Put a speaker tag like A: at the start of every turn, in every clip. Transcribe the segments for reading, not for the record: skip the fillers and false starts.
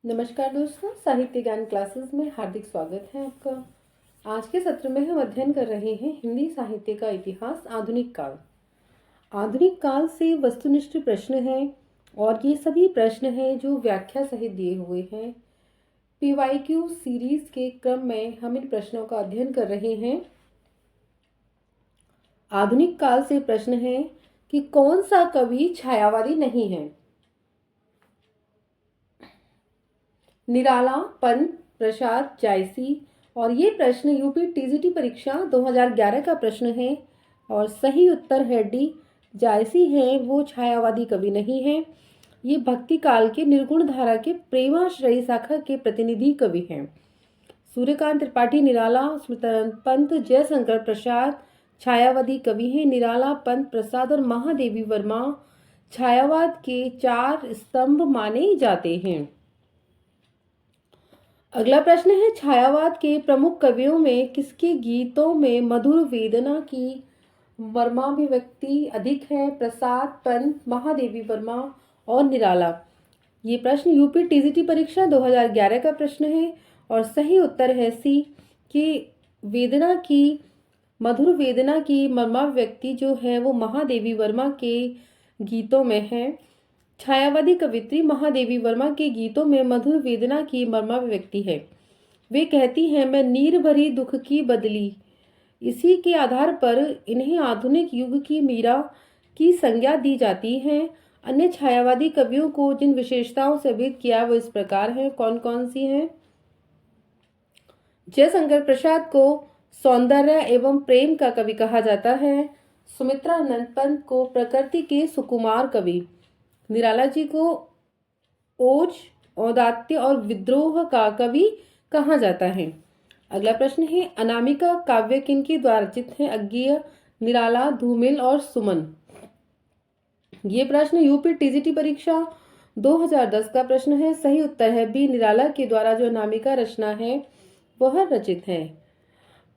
A: नमस्कार दोस्तों, साहित्य ज्ञान क्लासेस में हार्दिक स्वागत है आपका। आज के सत्र में हम अध्ययन कर रहे हैं हिंदी साहित्य का इतिहास आधुनिक काल। आधुनिक काल से वस्तुनिष्ठ प्रश्न हैं और ये सभी प्रश्न हैं जो व्याख्या सहित दिए हुए हैं। पीवाईक्यू सीरीज के क्रम में हम इन प्रश्नों का अध्ययन कर रहे हैं। आधुनिक काल से प्रश्न है कि कौन सा कवि छायावादी नहीं है। निराला, पंत, प्रसाद, जायसी। और ये प्रश्न यूपी टीजीटी परीक्षा 2011 का प्रश्न है और सही उत्तर है डी। जायसी है वो छायावादी कवि नहीं है। ये भक्ति काल के निर्गुण धारा के प्रेमाश्रयी शाखा के प्रतिनिधि कवि हैं। सूर्यकांत त्रिपाठी निराला, स्मृतानंद पंत, जयशंकर प्रसाद छायावादी कवि हैं। निराला, पंत, प्रसाद और महादेवी वर्मा छायावाद के 4 स्तंभ माने जाते हैं। अगला प्रश्न है, छायावाद के प्रमुख कवियों में किसके गीतों में मधुर वेदना की वर्माभिव्यक्ति अधिक है। प्रसाद, पंत, महादेवी वर्मा और निराला। ये प्रश्न यूपी टीजीटी परीक्षा 2011 का प्रश्न है और सही उत्तर है सी कि वेदना की मधुर वेदना की मर्माभिव्यक्ति जो है वो महादेवी वर्मा के गीतों में है। छायावादी कवित्री महादेवी वर्मा के गीतों में मधुर वेदना की मर्माभिव्यक्ति है। वे कहती हैं, मैं नीर भरी दुख की बदली। इसी के आधार पर इन्हें आधुनिक युग की मीरा की संज्ञा दी जाती है। अन्य छायावादी कवियों को जिन विशेषताओं से अभिहित किया वो इस प्रकार है। कौन कौन सी हैं? जयशंकर प्रसाद को सौंदर्य एवं प्रेम का कवि कहा जाता है। सुमित्रानंद पंत को प्रकृति के सुकुमार कवि। निराला जी को ओज, औदात्य और विद्रोह का कवि कहा जाता है। अगला प्रश्न है, अनामिका काव्य किनके द्वारा रचित है। अज्ञेय, निराला, धूमिल और सुमन। ये प्रश्न यूपी टीजीटी परीक्षा 2010 का प्रश्न है। सही उत्तर है बी, निराला के द्वारा जो अनामिका रचना है वह रचित है।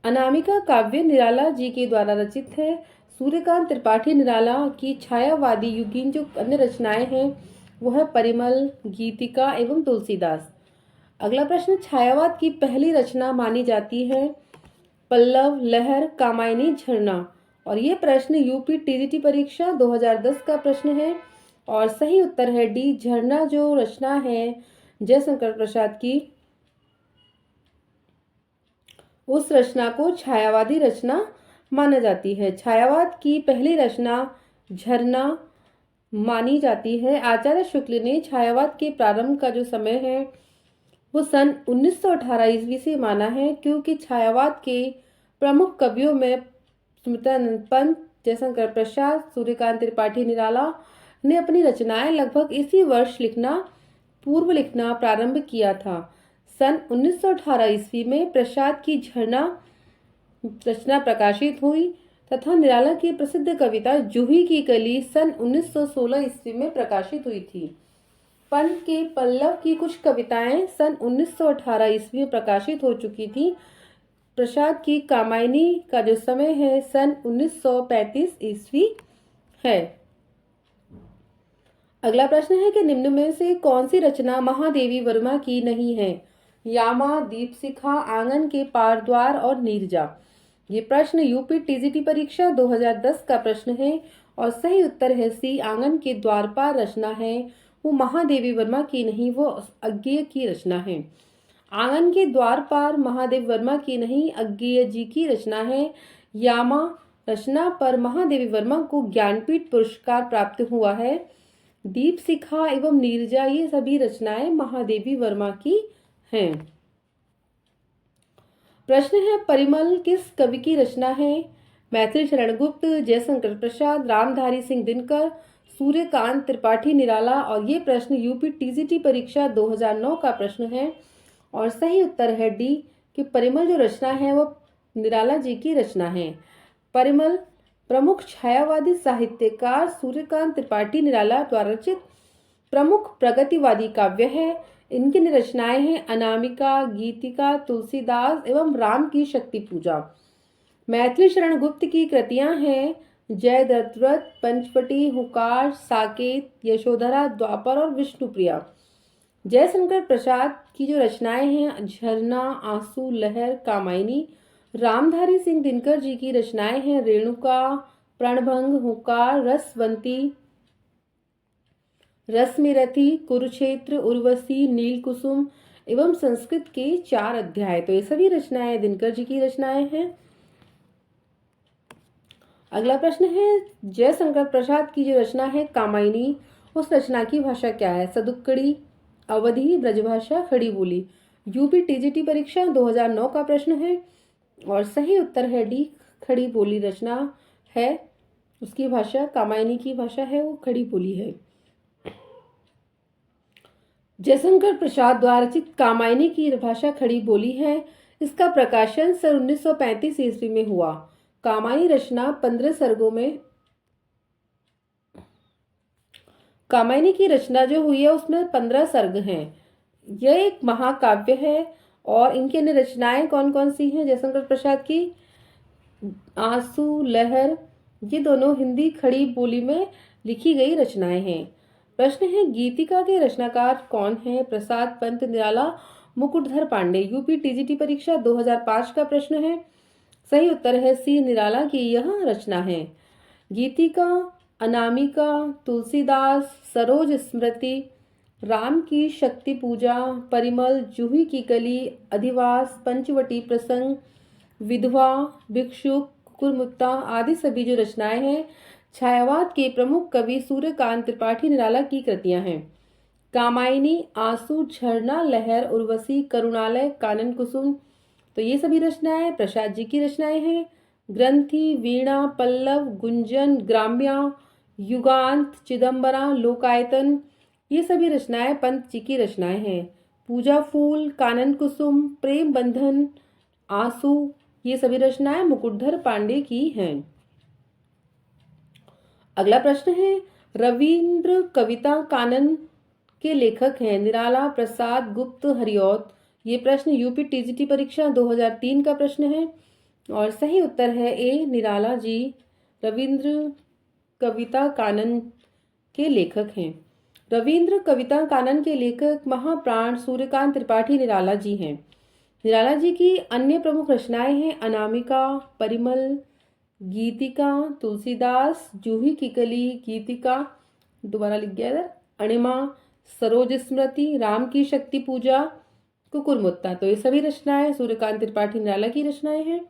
A: अनामिका काव्य निराला जी के द्वारा रचित है। सूर्यकांत त्रिपाठी निराला की छायावादी युगीन जो अन्य रचनाएं हैं वह परिमल, गीतिका एवं तुलसीदास। अगला प्रश्न, छायावाद की पहली रचना मानी जाती है पल्लव, लहर, कामायनी, झरना। और ये प्रश्न यूपी टीजीटी परीक्षा 2010 का प्रश्न है और सही उत्तर है डी, झरना जो रचना है जयशंकर प्रसाद की उस रचना को छायावादी रचना माना जाती है। छायावाद की पहली रचना झरना मानी जाती है। आचार्य शुक्ल ने छायावाद के प्रारंभ का जो समय है वो सन 1918 ईस्वी से माना है, क्योंकि छायावाद के प्रमुख कवियों में स्मृतानंद पंत, जयशंकर प्रसाद, सूर्यकांत त्रिपाठी निराला ने अपनी रचनाएं लगभग इसी वर्ष पूर्व लिखना प्रारंभ किया था। सन 1918 ईस्वी में प्रसाद की झरना रचना प्रकाशित हुई तथा निराला की प्रसिद्ध कविता जूही की कली सन 1916 ईस्वी में प्रकाशित हुई थी। पंत के पल्लव की कुछ कविताएं सन 1918 ईस्वी में प्रकाशित हो चुकी थी। प्रसाद की कामायनी का जो समय है सन 1935 ईस्वी है। अगला प्रश्न है कि निम्न में से कौन सी रचना महादेवी वर्मा की नहीं है। यामा, दीपशिखा, आंगन के पार द्वार और नीरजा। ये प्रश्न यूपी टीजीटी परीक्षा 2010 का प्रश्न है और सही उत्तर है सी, आंगन के द्वार पार रचना है वो महादेवी वर्मा की नहीं, वो अज्ञेय की रचना है। आंगन के द्वार पार महादेव वर्मा की नहीं, अज्ञेय जी की रचना है। यामा रचना पर महादेवी वर्मा को ज्ञानपीठ पुरस्कार प्राप्त हुआ है। दीपशिखा एवं नीरजा ये सभी रचनाएं महादेवी वर्मा की हैं। प्रश्न है, परिमल किस कवि की रचना है। मैथिली शरण गुप्त, जयशंकर प्रसाद, रामधारी सिंह दिनकर, सूर्यकांत त्रिपाठी निराला। और ये प्रश्न यूपी टीजीटी परीक्षा 2009 का प्रश्न है और सही उत्तर है डी कि परिमल जो रचना है वो निराला जी की रचना है। परिमल प्रमुख छायावादी साहित्यकार सूर्यकांत त्रिपाठी निराला द्वारा रचित प्रमुख प्रगतिवादी काव्य है। इनकी रचनाएं हैं अनामिका, गीतिका, तुलसीदास एवं राम की शक्ति पूजा। मैथिली शरण गुप्त की कृतियां हैं जयद्रथ व्रत, पंचवटी, हुकार, साकेत, यशोधरा, द्वापर और विष्णुप्रिया। जयशंकर प्रसाद की जो रचनाएं हैं झरना, आंसू, लहर, कामायनी। रामधारी सिंह दिनकर जी की रचनाएं हैं रेणुका, प्रणभंग, हुंकार, रसवंती, रसमेरथी, कुरुक्षेत्र, उर्वशी, नीलकुसुम एवं संस्कृत के 4 अध्याय। तो ये सभी रचनाएं दिनकर जी की रचनाएं हैं। अगला प्रश्न है जयशंकर प्रसाद की जो रचना है कामायनी, उस रचना की भाषा क्या है? सदुक्कड़ी, अवधी, ब्रजभाषा, खड़ी बोली। यूपी टीजीटी परीक्षा 2009 का प्रश्न है और सही उत्तर है डी, खड़ी बोली रचना है। उसकी भाषा कामायनी की भाषा है वो खड़ी बोली है। जयशंकर प्रसाद द्वारा रचित कामायनी की भाषा खड़ी बोली है। इसका प्रकाशन सन 1935 ईस्वी में हुआ। कामायनी रचना 15 सर्गों में, कामायनी की रचना जो हुई है उसमें 15 सर्ग हैं। यह एक महाकाव्य है और इनकी अन्य रचनाएं कौन कौन सी हैं जयशंकर प्रसाद की? आंसू, लहर, ये दोनों हिंदी खड़ी बोली में लिखी गई रचनाएं हैं। प्रश्न है गीतिका के रचनाकार कौन है? प्रसाद, पंत, निराला, मुकुटधर पांडे। यूपी टीजीटी परीक्षा 2005 का प्रश्न है। सही उत्तर है सी, निराला की यह रचना है। गीतिका अनामिका, तुलसीदास, सरोज स्मृति, राम की शक्ति पूजा, परिमल, जूही की कली, अधिवास, पंचवटी प्रसंग, विधवा, भिक्षुक, कुकुरमुत्ता आदि सभी जो रचनाएं हैं छायावाद के प्रमुख कवि सूर्यकांत त्रिपाठी निराला की कृतियां हैं। कामायनी, आंसू, झरना, लहर, उर्वशी, करुणालय, कानन कुसुम, तो ये सभी रचनाएं प्रसाद जी की रचनाएं हैं। ग्रंथि, वीणा, पल्लव, गुंजन, ग्राम्या, युगांत, चिदंबरा, लोकायतन, ये सभी रचनाएं पंत जी की रचनाएं हैं। पूजा फूल, कानन कुसुम, प्रेम बंधन, आंसू, ये सभी रचनाएं मुकुटधर पांडे की हैं। अगला प्रश्न है रविंद्र कविता कानन के लेखक हैं निराला, प्रसाद, गुप्त, हरिऔध। ये प्रश्न यूपी टीजीटी परीक्षा 2003 का प्रश्न है और सही उत्तर है ए, निराला जी रविंद्र कविता कानन के लेखक हैं। रविंद्र कविता कानन के लेखक महाप्राण सूर्यकांत त्रिपाठी निराला जी हैं। निराला जी की अन्य प्रमुख रचनाएं हैं अनामिका, परिमल, गीतिका, तुलसीदास, जूही की कली, गीतिका, दोबारा लिख गया इधर, अणिमा, सरोज स्मृति, राम की शक्ति पूजा, कुकुरमुत्ता। तो ये सभी रचनाएं सूर्यकांत त्रिपाठी निराला की रचनाएं हैं।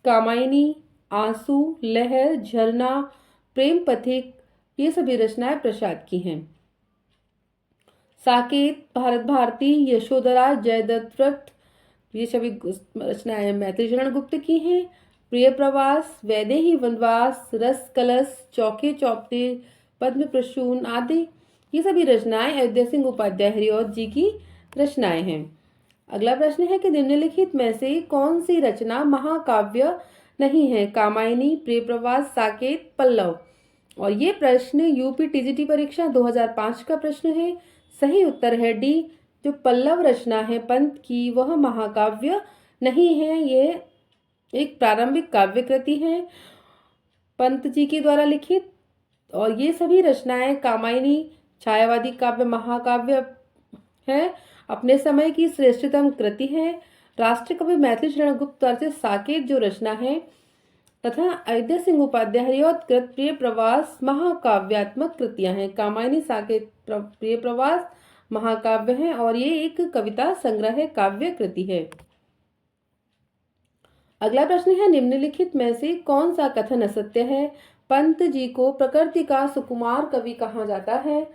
A: कामायनी, आंसू, लहर, झरना, प्रेम पथिक, ये सभी रचनाएं प्रसाद की हैं। साकेत, भारत भारती, यशोधरा, जयदत्त व्रत, ये सभी रचनाएं मैथिली शरण गुप्त की हैं। प्रिय प्रवास, वैदेही वनवास, रस कलश, चौके चौपते, पद्म प्रसून आदि, ये सभी रचनाएं अयोध्या सिंह उपाध्याय हरिऔध जी की रचनाएं हैं। अगला प्रश्न है कि निम्नलिखित में से कौन सी रचना महाकाव्य नहीं है? कामायनी, प्रिय प्रवास, साकेत, पल्लव। और ये प्रश्न यूपी टीजीटी परीक्षा 2005 का प्रश्न है। सही उत्तर है डी, जो पल्लव रचना है पंत की वह महाकाव्य नहीं है, ये एक प्रारंभिक काव्य कृति है पंत जी के द्वारा लिखित। और ये सभी रचनाएं कामायनी छायावादी काव्य महाकाव्य है, अपने समय की श्रेष्ठतम कृति है। राष्ट्रकवि मैथिली शरण गुप्त द्वारा से साकेत जो रचना है तथा अयोध्या सिंह उपाध्याय हरिऔध कृत प्रिय प्रवास महाकाव्यात्मक कृतियां हैं। कामायनी, साकेत, प्रिय प्रवास महाकाव्य है और ये एक कविता संग्रह है, काव्य कृति है। अगला प्रश्न है निम्नलिखित में से कौन सा कथन असत्य है? पंत जी को प्रकृति का सुकुमार कवि कहा जाता है।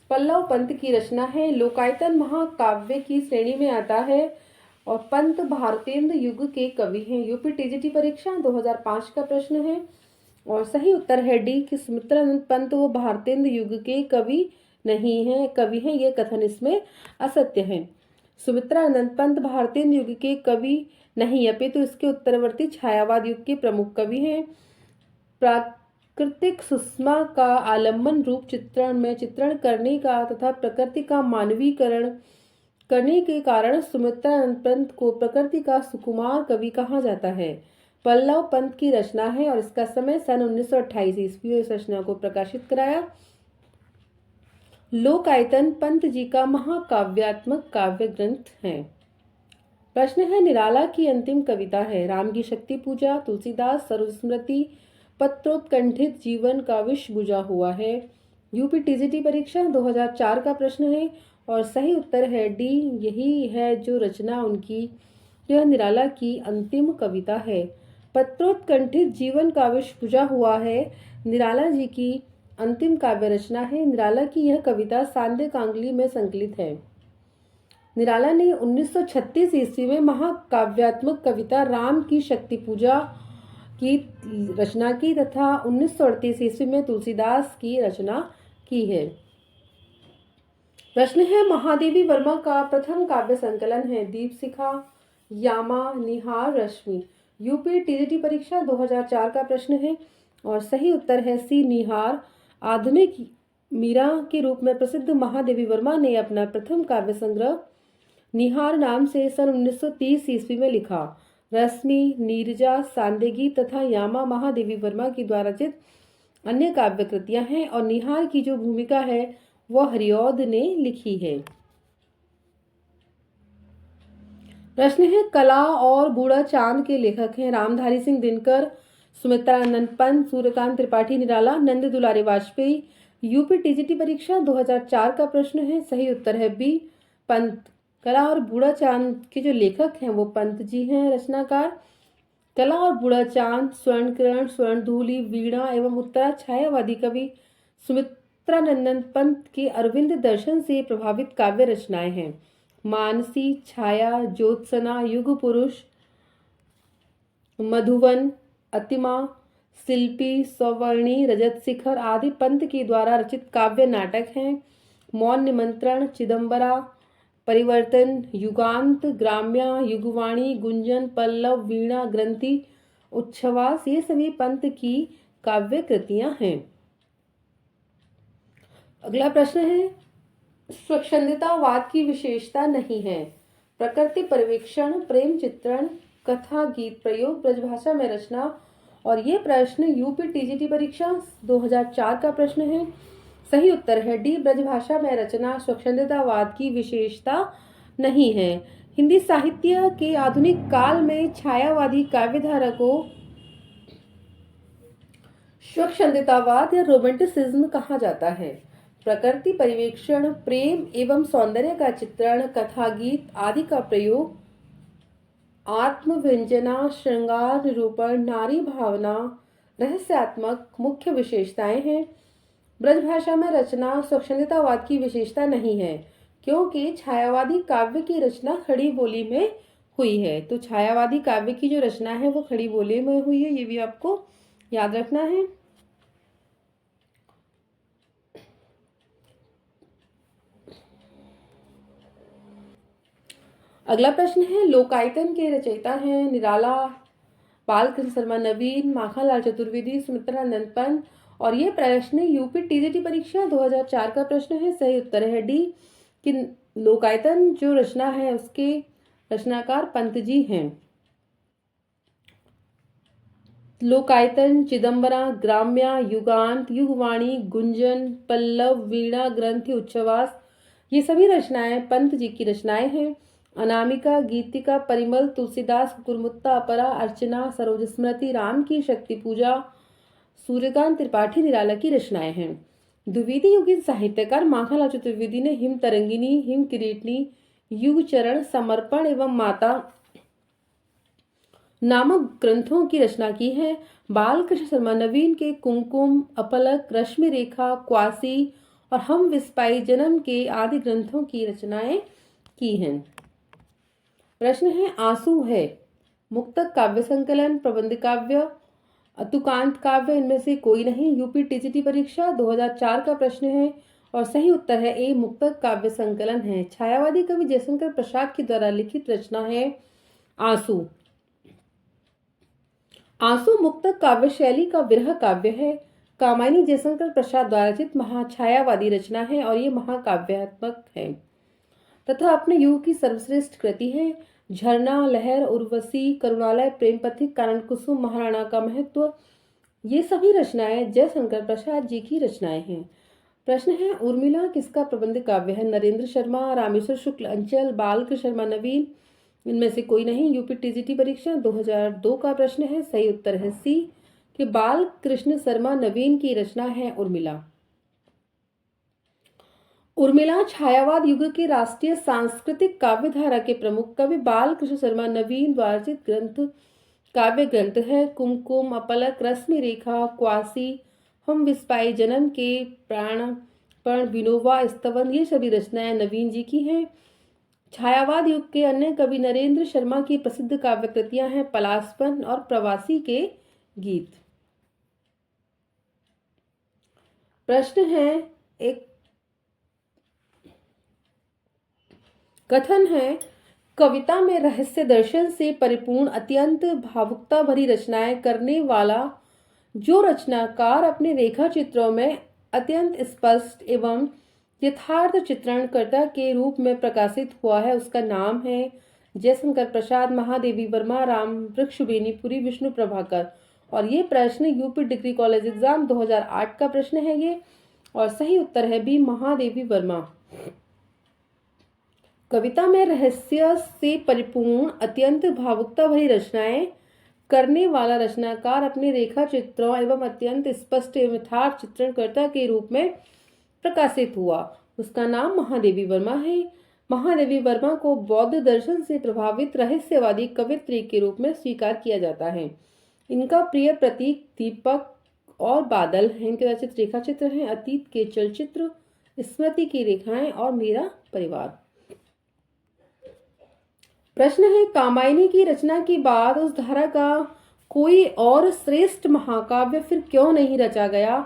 A: पल्लव पंत की रचना है। लोकायतन महाकाव्य की श्रेणी में आता है और पंत भारतेंद्र युग के कवि हैं। यूपी टीजीटी परीक्षा 2005 का प्रश्न है और सही उत्तर है डी कि सुमित्रानंद पंत वो भारतेंद्र युग के कवि नहीं है, कवि हैं, ये कथन इसमें असत्य है। सुमित्रानंद पंत भारतेंद्र युग के कवि नहीं अपितु इसके उत्तरवर्ती छायावाद युग के प्रमुख कवि हैं। प्राकृतिक सुषमा का आलम्बन रूप चित्रण में चित्रण करने का तथा प्रकृति का मानवीकरण करने के कारण सुमित्रानंद पंत को प्रकृति का सुकुमार कवि कहा जाता है। पल्लव पंत की रचना है और इसका समय सन 1928 ईस्वी में इस रचना को प्रकाशित कराया। लोकायतन पंत जी का महाकाव्यात्मक काव्य ग्रंथ है। प्रश्न है, निराला की अंतिम कविता है। राम की शक्ति पूजा, तुलसीदास, सरोज स्मृति, पत्रोत्कंठित जीवन का विष बुझा हुआ है। यूपी टीजीटी परीक्षा 2004 का प्रश्न है और सही उत्तर है डी, यही है जो रचना उनकी। यह निराला की अंतिम कविता है। पत्रोत्कंठित जीवन का विष बुझा हुआ है निराला जी की अंतिम काव्य रचना है। निराला की यह कविता सांध्य कांगली में संकलित है। निराला ने 1936 ईस्वी में महाकाव्यात्मक कविता राम की शक्ति पूजा की रचना की तथा 1938 ईस्वी में तुलसीदास की रचना की है। प्रश्न है, महादेवी वर्मा का प्रथम काव्य संकलन है। दीपशिखा, यामा, निहार, रश्मि। यूपी टीजीटी परीक्षा 2004 का प्रश्न है और सही उत्तर है सी, निहार। आधुनिक मीरा के रूप में प्रसिद्ध महादेवी वर्मा ने अपना प्रथम काव्य संग्रह निहार नाम से सन 1930 ईस्वी में लिखा। रश्मि, नीरजा, सांदेगी तथा यामा महादेवी वर्मा की द्वारा रचित अन्य काव्य कृतियां हैं और निहार की जो भूमिका है वह हरिऔध ने लिखी है। प्रश्न है, कला और बूढ़ा चांद के लेखक हैं। रामधारी सिंह दिनकर, सुमित्रानंद पंत, सूर्यकांत त्रिपाठी निराला, नंद दुलारे वाजपेयी। यूपी टीजीटी परीक्षा 2004 का प्रश्न है। सही उत्तर है बी, पंत। कला और बूढ़ा चांद के जो लेखक हैं वो पंत जी हैं, रचनाकार। कला और बूढ़ा चांद, स्वर्ण किरण, स्वर्ण धूलि, वीणा एवं उत्तरा छायावादी कवि सुमित्रानंद पंत के अरविंद दर्शन से प्रभावित काव्य रचनाएं हैं। मानसी, छाया, ज्योत्सना, युग पुरुष, मधुवन, अतिमा, शिल्पी, सौवर्णी, रजत शिखर आदि पंत के द्वारा रचित काव्य नाटक हैं। मौन निमंत्रण, चिदंबरा, परिवर्तन, युगांत, ग्राम्या, युगवाणी, गुंजन, पल्लव, वीणा, ग्रंथि, उच्छ्वास, ये सभी पंत की काव्य कृतियां हैं। अगला प्रश्न है, स्वच्छंदतावाद की विशेषता नहीं है। प्रकृति पर्यवेक्षण, प्रेम चित्रण, कथा, गीत प्रयोग, ब्रजभाषा में रचना। और ये प्रश्न यूपी टीजीटी परीक्षा 2004 का प्रश्न है। सही उत्तर है डी, ब्रजभाषा में रचना स्वच्छंदतावाद की विशेषता नहीं है। हिंदी साहित्य के आधुनिक काल में छायावादी काव्यधारा को स्वच्छंदतावाद या रोमांटिसिज्म कहा जाता है। प्रकृति परिवेक्षण, प्रेम एवं सौंदर्य का चित्रण, कथा, गीत आदि का प्रयोग, आत्मव्यंजना, श्रृंगार, निरूपण, नारी भावना, रहस्यात्मक मुख्य विशेषताएं हैं। ब्रजभाषा में रचना स्वच्छंदतावाद की विशेषता नहीं है क्योंकि छायावादी काव्य की रचना खड़ी बोली में हुई है। तो छायावादी काव्य की जो रचना है वो खड़ी बोली में हुई है, ये भी आपको याद रखना है। अगला प्रश्न है, लोकायतन के रचयिता हैं निराला, बालकृष्ण शर्मा नवीन, माखनलाल चतुर्वेदी, सुमित्रानंद पंत। और ये प्रश्न यूपी टीजीटी परीक्षा 2004 का प्रश्न है। सही उत्तर है डी, कि लोकायतन जो रचना है उसके रचनाकार पंत जी हैं। लोकायतन, चिदंबरा, ग्राम्या, युगांत, युगवाणी, गुंजन, पल्लव, वीणा, ग्रंथि, उच्छ्वास, ये सभी रचनाएं पंत जी की रचनाएं हैं। अनामिका, गीतिका, परिमल, तुलसीदास, गुरमुत्ता, अपरा, अर्चना, सरोज स्मृति, राम की शक्ति पूजा, सूर्यकांत त्रिपाठी निराला की रचनाएं हैं। द्विवेदी युगीन साहित्यकार माखनलाल चतुर्वेदी ने हिम तरंगिनी, हिम किरीटनी, युग चरण, समर्पण एवं माता नामक ग्रंथों की रचना की है। बालकृष्ण शर्मा नवीन के कुमकुम, अपलक, रश्मि रेखा, क्वासी और हम विस्पाई जन्म के आदि ग्रंथों की रचनाएं की हैं। प्रश्न है, आंसू है मुक्तक काव्य संकलन, प्रबंध काव्य, अतुकांत काव्य, इनमें से कोई नहीं। यूपी टीजीटी परीक्षा 2004 का प्रश्न है और सही उत्तर है ए, मुक्तक काव्य संकलन है। छायावादी कवि जयशंकर प्रसाद के द्वारा लिखित रचना है आंसू। आंसू मुक्तक काव्य शैली का विरह काव्य है। कामायनी जयशंकर प्रसाद द्वारा रचित महाछायावादी रचना है और ये महाकाव्यात्मक है तथा अपने युग की सर्वश्रेष्ठ कृति है। झरना, लहर, उर्वशी, करुणालय, प्रेम पथिक, कानन कुसुम, महाराणा का महत्व, ये सभी रचनाएं जयशंकर प्रसाद जी की रचनाएं हैं। प्रश्न है उर्मिला किसका प्रबंध काव्य है? नरेंद्र शर्मा, रामेश्वर शुक्ल, अंचल, बालकृष्ण शर्मा नवीन, इनमें से कोई नहीं। यूपी टीजीटी परीक्षा 2002 का प्रश्न है। सही उत्तर है सी कि बाल कृष्ण शर्मा नवीन की रचना है उर्मिला। उर्मिला छायावाद युग के राष्ट्रीय सांस्कृतिक काव्य धारा के प्रमुख कवि बाल कृष्ण शर्मा नवीन द्वारा रचित ग्रंथ काव्य ग्रंथ है। कुमकुम, अपलक, रश्मि रेखा, क्वासी, हम विस्पाई, जन्म के प्राणपण, विनोबा, स्तवन, ये सभी रचनाएं नवीन जी की हैं। छायावाद युग के अन्य कवि नरेंद्र शर्मा की प्रसिद्ध काव्य कृतियां हैं पलासपन और प्रवासी के गीत। प्रश्न है एक कथन है कविता में रहस्य दर्शन से परिपूर्ण अत्यंत भावुकता भरी रचनाएं करने वाला जो रचनाकार अपने रेखा चित्रों में अत्यंत स्पष्ट एवं यथार्थ चित्रणकर्ता के रूप में प्रकाशित हुआ है उसका नाम है जयशंकर प्रसाद, महादेवी वर्मा, राम वृक्ष बेनीपुरी, विष्णु प्रभाकर। और ये प्रश्न यूपी डिग्री कॉलेज एग्जाम 2008 का प्रश्न है ये, और सही उत्तर है बी महादेवी वर्मा। कविता में रहस्य से परिपूर्ण अत्यंत भावुकता भरी रचनाएं करने वाला रचनाकार अपने रेखा चित्रों एवं अत्यंत स्पष्ट एवं यथार्थ चित्रणकर्ता के रूप में प्रकाशित हुआ उसका नाम महादेवी वर्मा है। महादेवी वर्मा को बौद्ध दर्शन से प्रभावित रहस्यवादी कवित्री के रूप में स्वीकार किया जाता है। इनका प्रिय प्रतीक दीपक और बादल हैं। इनके रचित रेखा चित्र हैं अतीत के चलचित्र, स्मृति की रेखाएं और मेरा परिवार। प्रश्न है कामायनी की रचना के बाद उस धारा का कोई और श्रेष्ठ महाकाव्य फिर क्यों नहीं रचा गया?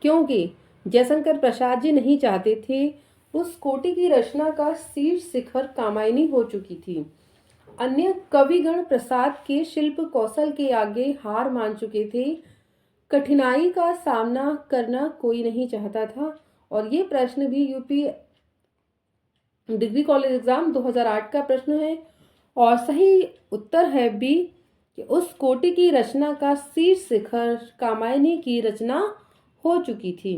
A: क्योंकि जयशंकर प्रसाद जी नहीं चाहते थे। उस कोटि की रचना का शीर्ष शिखर कामायनी हो चुकी थी। अन्य कविगण प्रसाद के शिल्प कौशल के आगे हार मान चुके थे। कठिनाई का सामना करना कोई नहीं चाहता था। और ये प्रश्न भी यूपी डिग्री कॉलेज एग्जाम 2008 का प्रश्न है, और सही उत्तर है बी कि उस कोटि की रचना का शीर्ष शिखर कामायनी की रचना हो चुकी थी।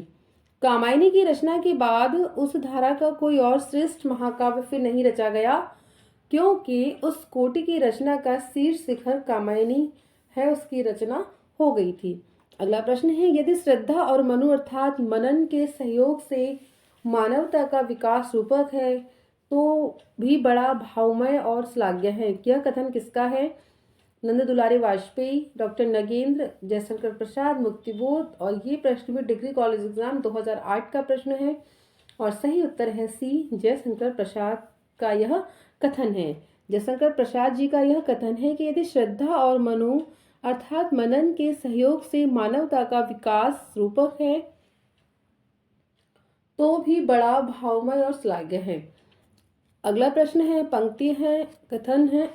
A: कामायनी की रचना के बाद उस धारा का कोई और श्रेष्ठ महाकाव्य फिर नहीं रचा गया, क्योंकि उस कोटि की रचना का शीर्ष शिखर कामायनी है, उसकी रचना हो गई थी। अगला प्रश्न है यदि श्रद्धा और मनु अर्थात मनन के सहयोग से मानवता का विकास रूपक है तो भी बड़ा भावमय और श्लाघ्य है। यह कथन किसका है? नंद दुलारे वाजपेयी, डॉक्टर नगेंद्र, जयशंकर प्रसाद, मुक्तिबोध। और ये प्रश्न भी डिग्री कॉलेज एग्जाम 2008 का प्रश्न है, और सही उत्तर है सी जयशंकर प्रसाद का यह कथन है। जयशंकर प्रसाद जी का यह कथन है कि यदि श्रद्धा और मनु अर्थात मनन के सहयोग से मानवता का विकास रूपक है तो भी बड़ा भावमय और श्लाघ्य है। अगला प्रश्न है पंक्ति है कथन है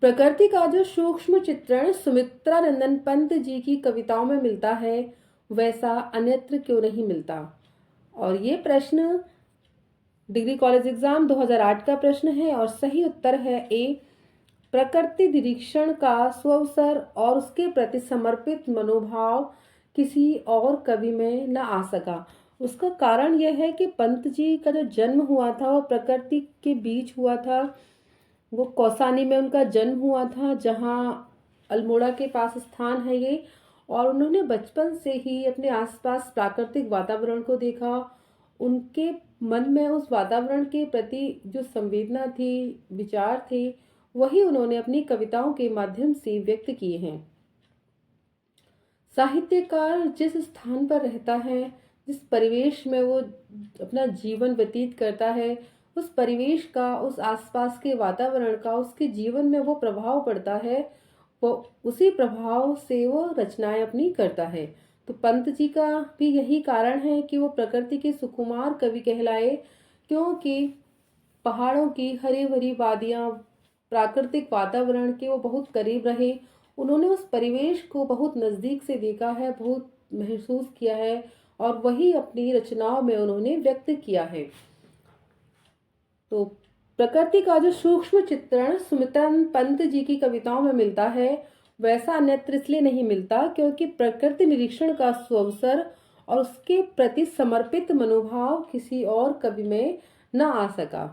A: प्रकृति का जो सूक्ष्म चित्रण सुमित्रा नंदन पंत जी की कविताओं में मिलता है वैसा अन्यत्र क्यों नहीं मिलता? और ये प्रश्न डिग्री कॉलेज एग्जाम 2008 का प्रश्न है, और सही उत्तर है ए प्रकृति निरीक्षण का स्वअवसर और उसके प्रति समर्पित मनोभाव किसी और कवि में न आ सका। उसका कारण यह है कि पंत जी का जो जन्म हुआ था वो प्रकृति के बीच हुआ था। वो कौसानी में उनका जन्म हुआ था, जहाँ अल्मोड़ा के पास स्थान है ये, और उन्होंने बचपन से ही अपने आसपास प्राकृतिक वातावरण को देखा। उनके मन में उस वातावरण के प्रति जो संवेदना थी, विचार थे, वही उन्होंने अपनी कविताओं के माध्यम से व्यक्त किए हैं। साहित्यकार जिस स्थान पर रहता है, जिस परिवेश में वो अपना जीवन व्यतीत करता है, उस परिवेश का, उस आसपास के वातावरण का उसके जीवन में वो प्रभाव पड़ता है, वो उसी प्रभाव से वो रचनाएं अपनी करता है। तो पंत जी का भी यही कारण है कि वो प्रकृति के सुकुमार कवि कहलाए, क्योंकि पहाड़ों की हरी भरी वादियाँ, प्राकृतिक वातावरण के वो बहुत करीब रहे। उन्होंने उस परिवेश को बहुत नज़दीक से देखा है, बहुत महसूस किया है, और वही अपनी रचनाओं में उन्होंने व्यक्त किया है। तो प्रकृति का जो सूक्ष्म चित्रण सुमित्रा पंत जी की कविताओं में मिलता है वैसा अन्यत्र इसलिए नहीं मिलता क्योंकि प्रकृति निरीक्षण का स्वअवसर और उसके प्रति समर्पित मनोभाव किसी और कवि में न आ सका।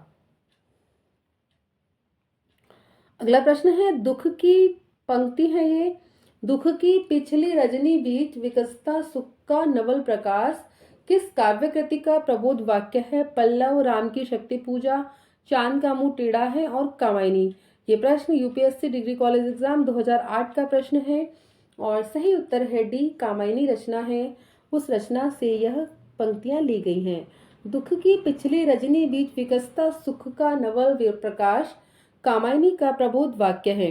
A: अगला प्रश्न है, दुख की पंक्ति है ये। दुख की पिछली रजनी बीच विकसता सुख का नवल प्रकाश किस काव्य कृति का प्रबोध वाक्य है? पल्लव, राम की शक्ति पूजा, चांद का मुंह टेढ़ा है और कामायनी। ये प्रश्न यूपीएससी डिग्री कॉलेज एग्जाम 2008 का प्रश्न है और सही उत्तर है डी, कामायनी रचना है। उस रचना से यह पंक्तियां ली गई हैं। दुख की पिछली रजनी बीच विकसता सुख का नवल प्रकाश कामायनी का प्रबोध वाक्य है।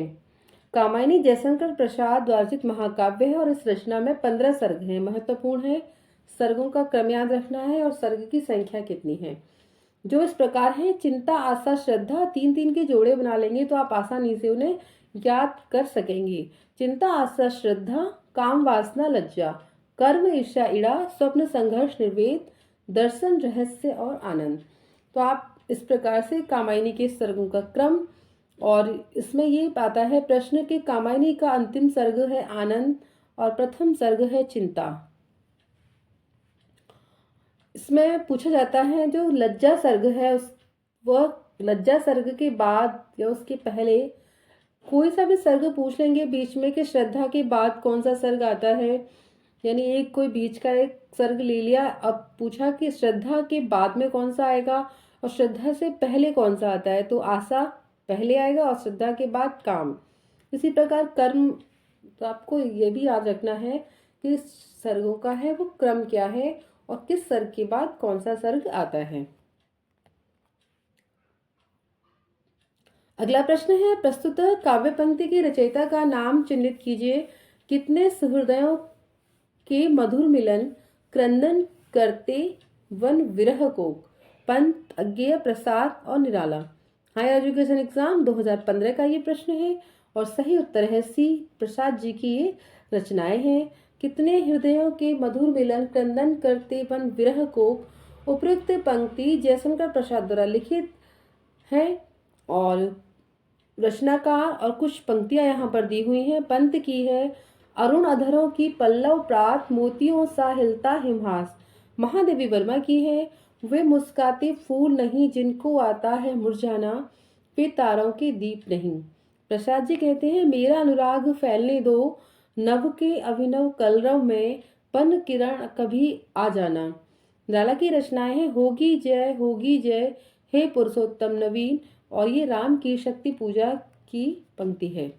A: कामायनी जयशंकर प्रसाद द्वारचित महाकाव्य है और इस रचना में 15 सर्ग हैं। महत्वपूर्ण है, सर्गों का क्रम याद रखना है और सर्ग की संख्या कितनी है। जो इस प्रकार है, चिंता, आशा, श्रद्धा, 3-3 के जोड़े बना लेंगे तो आप आसानी से उन्हें याद कर सकेंगे। चिंता, आशा, श्रद्धा, काम, वासना, लज्जा, कर्म, ईर्ष्या, इड़ा, स्वप्न, संघर्ष, निर्वेद, दर्शन, रहस्य और आनंद। तो आप इस प्रकार से कामायनी के सर्गों का क्रम, और इसमें ये आता है प्रश्न कि कामायनी का अंतिम सर्ग है आनंद और प्रथम सर्ग है चिंता। इसमें पूछा जाता है जो लज्जा सर्ग है वह लज्जा सर्ग के बाद या उसके पहले कोई सा भी सर्ग पूछ लेंगे बीच में कि श्रद्धा के बाद कौन सा सर्ग आता है, यानी एक कोई बीच का एक सर्ग ले लिया। अब पूछा कि श्रद्धा के बाद में कौन सा आएगा और श्रद्धा से पहले कौन सा आता है, तो आशा पहले आएगा और श्रद्धा के बाद काम। इसी प्रकार कर्म, तो आपको ये भी याद रखना है कि सर्गों का है वो क्रम क्या है और किस सर्ग के बाद कौन सा सर्ग आता है। अगला प्रश्न है, प्रस्तुत काव्य पंक्ति की रचयिता का नाम चिन्हित कीजिए। कितने सहृदयों के मधुर मिलन क्रंदन करते वन विरह को, पंत, अज्ञेय, प्रसाद और निराला। हायर एजुकेशन एग्जाम 2015 का ये प्रश्न है और सही उत्तर है सी, प्रसाद जी की ये रचनाएं हैं। कितने हृदयों के मधुर मिलन क्रंदन करते वन विरह को, उपयुक्त पंक्ति जयशंकर प्रसाद द्वारा लिखित है और रचनाकार और कुछ पंक्तियां यहाँ पर दी हुई हैं। पंत की है, अरुण अधरों की पल्लव प्रात मोतियों सा हिलता हिमहास। महादेवी वर्मा की है, वे मुस्काते फूल नहीं जिनको आता है मुरझाना, वे तारों के दीप नहीं। प्रसाद जी कहते हैं, मेरा अनुराग फैलने दो नभ के अभिनव कलरव में, पन किरण कभी आ जाना। निराला की रचनाएं हैं, होगी जय हे पुरुषोत्तम नवीन, और ये राम की शक्ति पूजा की पंक्ति है।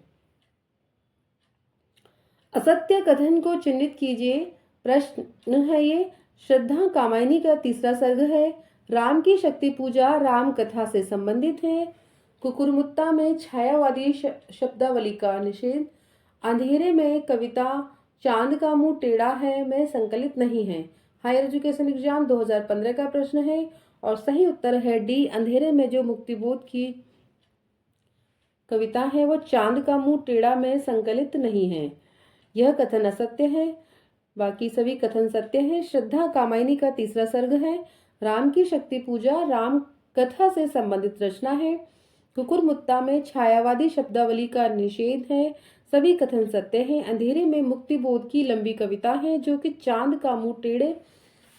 A: असत्य कथन को चिन्हित कीजिए। प्रश्न है ये, श्रद्धा कामायनी का तीसरा सर्ग है। राम की शक्ति पूजा राम कथा से संबंधित है। कुकुरमुत्ता में छायावादी शब्दावली का निषेध। अंधेरे में कविता चांद का मुंह टेढ़ा है में संकलित नहीं है। हायर एजुकेशन एग्जाम 2015 का प्रश्न है और सही उत्तर है डी, अंधेरे में जो मुक्तिबोध की कविता है वो चांद का मुंह टेढ़ा में संकलित नहीं है। यह कथन असत्य है, बाकी सभी कथन सत्य हैं। श्रद्धा कामायनी का तीसरा सर्ग है। राम की शक्ति पूजा राम कथा से संबंधित रचना है। कुकुरमुत्ता में छायावादी शब्दावली का निषेध है, सभी कथन सत्य हैं। अंधेरे में मुक्तिबोध की लंबी कविता है जो कि चांद का मुंह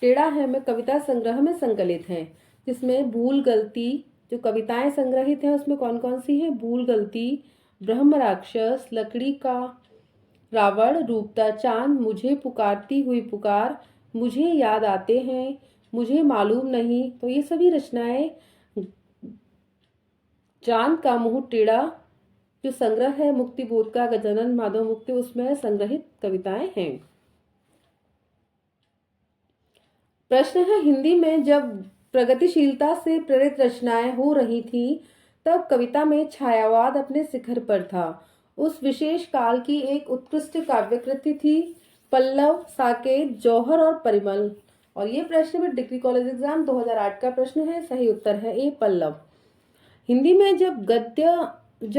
A: टेढ़ा है में कविता संग्रह में संकलित है, जिसमें भूल गलती, जो कविताएं संग्रहित हैं उसमें कौन कौन सी है, भूल गलती, ब्रह्म राक्षस, लकड़ी का रावण, डूबता चांद, मुझे पुकारती हुई पुकार, मुझे याद आते हैं, मुझे मालूम नहीं। तो ये सभी रचनाएं चांद का मुंह टेढ़ा जो संग्रह है मुक्तिबोध का गजानन माधव मुक्ति, उसमें संग्रहित कविताएं हैं। प्रश्न है, हिंदी में जब प्रगतिशीलता से प्रेरित रचनाएं हो रही थी तब कविता में छायावाद अपने शिखर पर था। उस विशेष काल की एक उत्कृष्ट काव्यकृति थी पल्लव, साकेत, जौहर और परिमल। और ये प्रश्न में डिग्री कॉलेज एग्जाम 2008 का प्रश्न है। सही उत्तर है ए, पल्लव। हिंदी में जब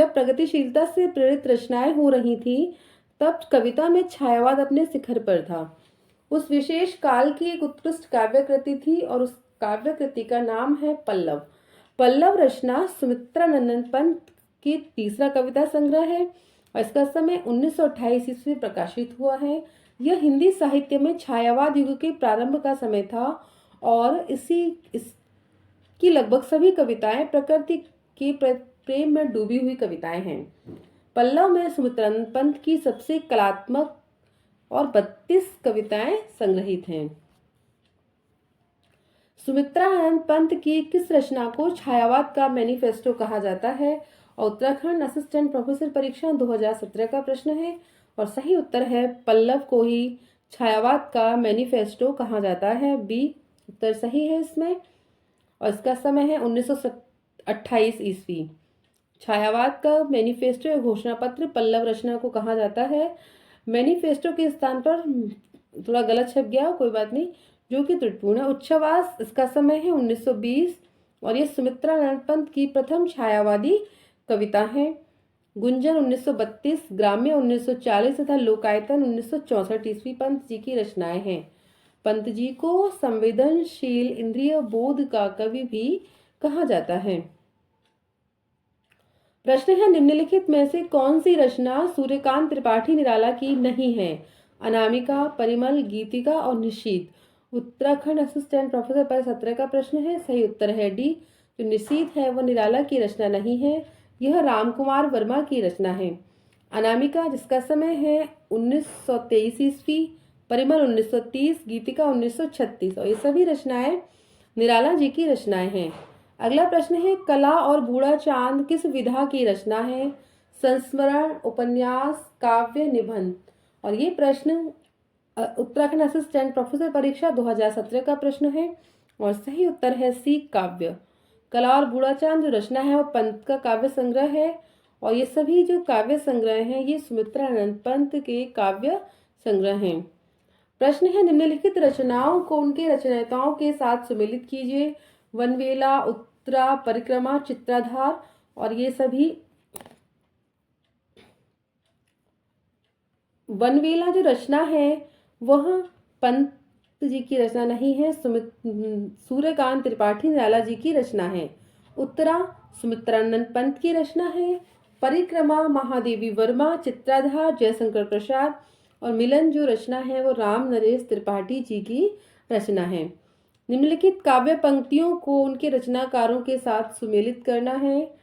A: प्रगतिशीलता से प्रेरित रचनाएं हो रही थी तब कविता में छायावाद अपने शिखर पर था। उस विशेष काल की एक उत्कृष्ट काव्यकृति थी और उस काव्यकृति का नाम है पल्लव। पल्लव रचना सुमित्रा नंदन पंत की तीसरा कविता संग्रह है और इसका समय 1928 ईस्वी प्रकाशित हुआ है। यह हिंदी साहित्य में छायावाद युग के प्रारंभ का समय था और इसकी लगभग सभी कविताएं प्रकृति के प्रेम में डूबी हुई कविताएं हैं। पल्लव में सुमित्रानंद पंत की सबसे कलात्मक और 32 कविताएं संग्रहित हैं। सुमित्रानंद पंत की किस रचना को छायावाद का मैनिफेस्टो कहा जाता है? और उत्तराखंड असिस्टेंट प्रोफेसर परीक्षा 2017 का प्रश्न है और सही उत्तर है पल्लव को ही छायावाद का मैनिफेस्टो कहा जाता है। बी उत्तर सही है इसमें और इसका समय है 1928 ईस्वी। छायावाद का मैनिफेस्टो या घोषणा पत्र पल्लव रचना को कहा जाता है। मैनिफेस्टो के स्थान पर थोड़ा गलत छप गया, कोई बात नहीं, जो कि त्रुटिपूर्ण है। उच्छ्वास इसका समय है 1920 और ये सुमित्रानंद पंत की प्रथम छायावादी कविता है। गुंजन 1932, ग्राम्य 1940 तथा लोकायतन 1964 ईस्वी पंत जी की रचनाएं हैं। पंत जी को संवेदनशील इंद्रिय बोध का कवि भी कहा जाता है। प्रश्न है निम्नलिखित में से कौन सी रचना सूर्यकांत त्रिपाठी निराला की नहीं है? अनामिका, परिमल, गीतिका और निशीथ। उत्तराखंड असिस्टेंट प्रोफेसर पर 17 का प्रश्न है। सही उत्तर है डी। जो निशीथ है वह निराला की रचना नहीं है, यह रामकुमार वर्मा की रचना है। अनामिका जिसका समय है 1923 ईस्वी, परिमल 1930, गीतिका 1936 और ये सभी रचनाएं निराला जी की रचनाएं हैं। अगला प्रश्न है कला और बूढ़ा चांद किस विधा की रचना है? संस्मरण, उपन्यास, काव्य, निबंध। और ये प्रश्न उत्तराखंड असिस्टेंट प्रोफेसर परीक्षा 2017 का प्रश्न है और सही उत्तर है सी काव्य। कला और बूढ़ा चांद जो रचना है वो पंत का काव्य संग्रह है और ये सभी जो काव्य संग्रह हैं ये सुमित्रानंद पंत के काव्य संग्रह हैं। प्रश्न है निम्नलिखित रचनाओं को उनके रचयिताओं के साथ सुमेलित कीजिए। वनवेला, उत्तरा, परिक्रमा, चित्राधार और ये सभी। वनवेला जो रचना है वह पंत जी की रचना नहीं है, सूर्यकांत त्रिपाठी निराला जी की रचना है। उत्तरा सुमित्रानंद पंत की रचना है। परिक्रमा महादेवी वर्मा, चित्राधार जयशंकर प्रसाद और मिलन जो रचना है वो राम नरेश त्रिपाठी जी की रचना है। निम्नलिखित काव्य पंक्तियों को उनके रचनाकारों के साथ सुमेलित करना है।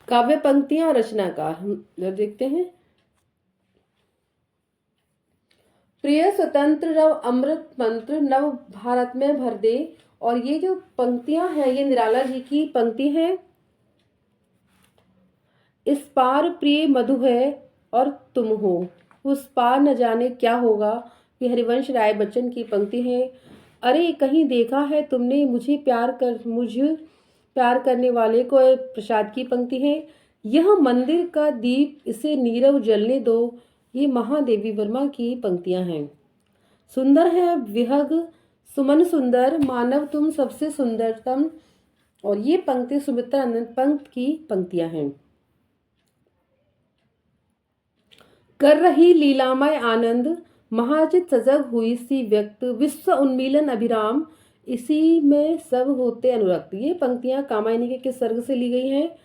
A: काव्य पंक्तियां और रचनाकार हम देखते हैं। प्रिय स्वतंत्र रव अमृत मंत्र नव भारत में भर दे। और ये जो पंक्तियां हैं ये निराला जी की पंक्ति हैं। इस पार प्रिय मधु है और तुम हो, उस पार न जाने क्या होगा। ये हरिवंश राय बच्चन की पंक्ति है। अरे कहीं देखा है तुमने मुझे प्यार करने वाले को, प्रसाद की पंक्ति है। यह मंदिर का दीप इसे नीरव जलने दो, ये महादेवी वर्मा की पंक्तियां हैं। सुंदर है विहग सुमन सुंदर, मानव तुम सबसे सुंदरतम और ये पंक्ति सुमित्रानंद पंत की पंक्तियां हैं। कर रही लीलामय आनंद, महाचित सजग हुई सी व्यक्त, विश्व उन्मीलन अभिराम, इसी में सब होते अनुरक्त। ये पंक्तियां कामायनी के किस सर्ग से ली गई हैं?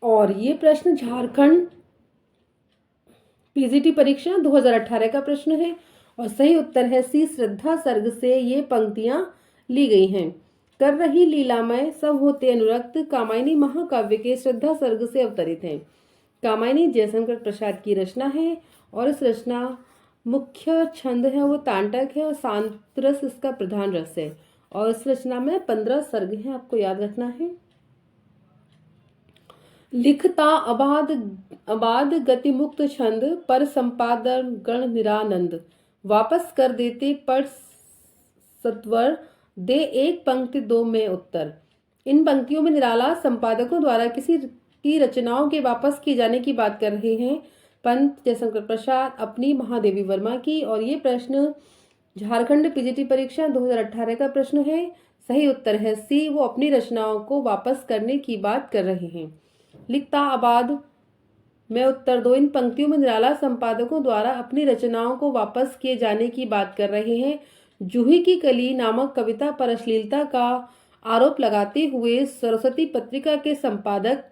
A: और ये प्रश्न झारखंड पीजीटी परीक्षा 2018 का प्रश्न है और सही उत्तर है सी श्रद्धा सर्ग से ये पंक्तियां ली गई हैं। कर रही लीलामय सब होते अनुरक्त कामायनी महाकाव्य के श्रद्धा सर्ग से अवतरित है। कामायनी जयशंकर प्रसाद की रचना है और इस रचना मुख्य छंद है वो तांटक है और शांत रस इसका प्रधान रस है और इस रचना में 15 सर्ग हैं, आपको याद रखना है। लिखता अबाध गति मुक्त छंद, पर संपादन गण निरानंद, वापस कर देते पर सत्वर, दे एक पंक्ति दो में उत्तर। इन पंक्तियों में निराला संपादकों द्वारा किसी की रचनाओं के वापस किए जाने की बात कर रहे हैं। पंत, जयशंकर प्रसाद, अपनी, महादेवी वर्मा की। और ये प्रश्न झारखंड पीजीटी परीक्षा 2018 का प्रश्न है। सही उत्तर है सी, वो अपनी रचनाओं को वापस करने की बात कर रहे हैं। लिखता आबाद में उत्तर दो। इन पंक्तियों में निराला संपादकों द्वारा अपनी रचनाओं को वापस किए जाने की बात कर रहे हैं। जूही की कली नामक कविता पर अश्लीलता का आरोप लगाते हुए सरस्वती पत्रिका के संपादक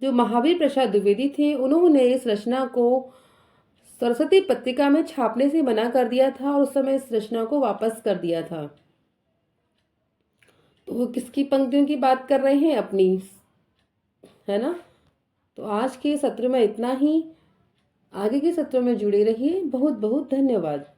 A: जो महावीर प्रसाद द्विवेदी थे, उन्होंने इस रचना को सरस्वती पत्रिका में छापने से मना कर दिया था और उस समय इस रचना को वापस कर दिया था। तो वो किसकी पंक्तियों की बात कर रहे हैं? अपनी, है ना। तो आज के सत्र में इतना ही। आगे के सत्रों में जुड़े रहिए। बहुत बहुत धन्यवाद।